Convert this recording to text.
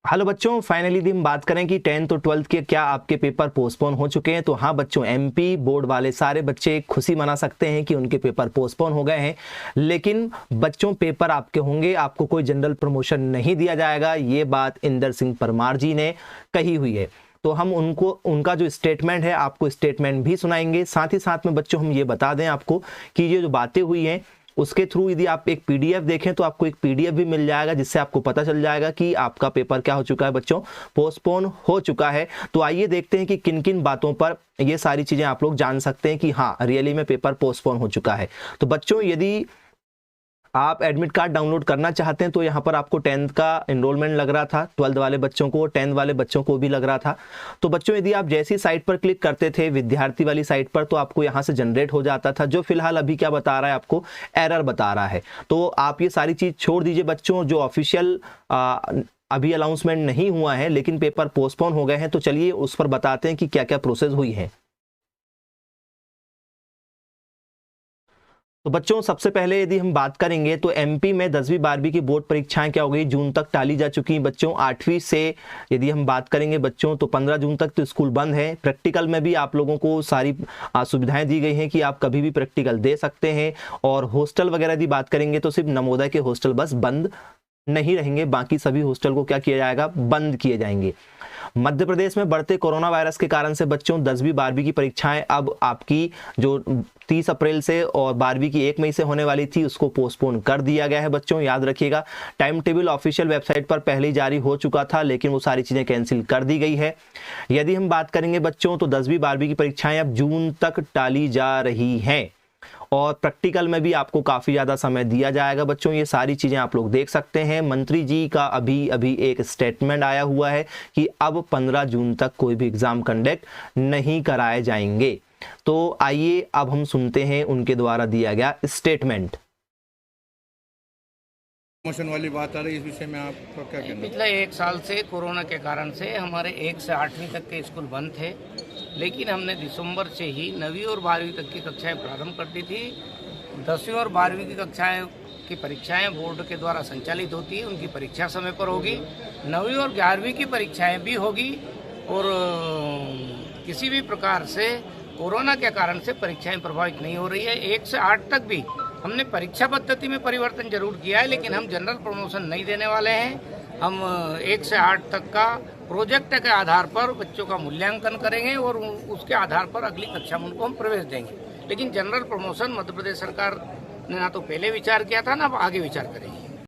Hello बच्चों, finally the हम बात करें कि 10th और 12th के क्या आपके पेपर पोस्टपोन हो चुके हैं। तो हाँ बच्चों, एमपी बोर्ड वाले सारे बच्चे खुशी मना सकते हैं कि उनके पेपर पोस्टपोन हो गए हैं। लेकिन बच्चों, पेपर आपके होंगे, आपको कोई जनरल प्रमोशन नहीं दिया जाएगा। ये बात इंदर सिंह परमार जी ने कही हुई है। तो हम उनका जो स्टेटमेंट है आपको स्टेटमेंट भी सुनाएंगे। साथ ही साथ में बच्चों हम ये बता दें आपको कि ये जो बातें हुई हैं उसके थ्रू यदि आप एक पीडीएफ देखें तो आपको एक पीडीएफ भी मिल जाएगा, जिससे आपको पता चल जाएगा कि आपका पेपर क्या हो चुका है बच्चों, पोस्टपोन हो चुका है। तो आइए देखते हैं कि किन किन बातों पर ये सारी चीजें आप लोग जान सकते हैं कि हाँ रियली में पेपर पोस्टपोन हो चुका है। तो बच्चों, यदि आप एडमिट कार्ड डाउनलोड करना चाहते हैं तो यहाँ पर आपको 10th का एनरोलमेंट लग रहा था, 12th वाले बच्चों को, 10th वाले बच्चों को भी लग रहा था। तो बच्चों, यदि आप जैसी साइट पर क्लिक करते थे विद्यार्थी वाली साइट पर, तो आपको यहाँ से जनरेट हो जाता था, जो फिलहाल अभी क्या बता रहा है, आपको एरर बता रहा है। तो आप ये सारी चीज छोड़ दीजिए बच्चों, जो ऑफिशियल अभी अनाउंसमेंट नहीं हुआ है लेकिन पेपर पोस्टपोन हो गए हैं। तो चलिए उस पर बताते हैं कि क्या क्या प्रोसेस हुई है। तो बच्चों, सबसे पहले यदि हम बात करेंगे तो एमपी में 10वीं 12वीं की बोर्ड परीक्षाएं क्या हो गई, जून तक टाली जा चुकी हैं बच्चों। 8वीं से यदि हम बात करेंगे बच्चों तो 15 जून तक तो स्कूल बंद है। प्रैक्टिकल में भी आप लोगों को सारी सुविधाएं दी गई हैं कि आप कभी भी प्रैक्टिकल दे सकते हैं। और हॉस्टल वगैरह की बात करेंगे तो सिर्फ नवोदय के हॉस्टल बस बंद नहीं रहेंगे, बाकी सभी हॉस्टल को क्या किया जाएगा, बंद किए जाएंगे। मध्य प्रदेश में बढ़ते कोरोना वायरस के कारण से बच्चों 10वीं 12वीं की परीक्षाएं अब आपकी जो 30 अप्रैल से और 12वीं की 1 मई से होने वाली थी उसको पोस्टपोन कर दिया गया है बच्चों, याद रखिएगा। टाइम टेबल ऑफिशियल वेबसाइट पर पहले ही जारी हो चुका था लेकिन वो सारी चीजें कैंसिल कर दी गई है। यदि हम बात करेंगे बच्चों तो 10वीं 12वीं की परीक्षाएं अब जून तक टाली जा रही हैं और प्रैक्टिकल में भी आपको काफी ज्यादा समय दिया जाएगा बच्चों। ये सारी चीजें आप लोग देख सकते हैं। मंत्री जी का अभी अभी एक स्टेटमेंट आया हुआ है कि अब 15 जून तक कोई भी एग्जाम कंडक्ट नहीं कराए जाएंगे। तो आइए अब हम सुनते हैं उनके द्वारा दिया गया स्टेटमेंट। प्रमोशन वाली बात आ रही है, इस विषय में आपका क्या कहना है? पिछले 1 साल से कोरोना के कारण से हमारे 1 से 8वीं तक के स्कूल बंद थे, लेकिन हमने दिसंबर से ही 9वीं और 12वीं तक की कक्षाएं प्रारंभ कर दी थी। 10वीं और 12वीं की कक्षाएं की परीक्षाएं बोर्ड के द्वारा संचालित होती है, उनकी परीक्षा समय पर होगी। 9वीं और 11वीं की परीक्षाएं भी होगी और किसी भी प्रकार से कोरोना के कारण से परीक्षाएं प्रभावित नहीं हो रही है। 1 से 8 तक भी हमने परीक्षा पद्धति में परिवर्तन जरूर किया है, लेकिन हम जनरल प्रमोशन नहीं देने वाले हैं। हम 1 से 8 तक का प्रोजेक्ट के आधार पर बच्चों का मूल्यांकन करेंगे और उसके आधार पर अगली कक्षा में उनको हम प्रवेश देंगे। लेकिन जनरल प्रमोशन मध्य प्रदेश सरकार ने ना तो पहले विचार किया था ना अब आगे विचार करेगी।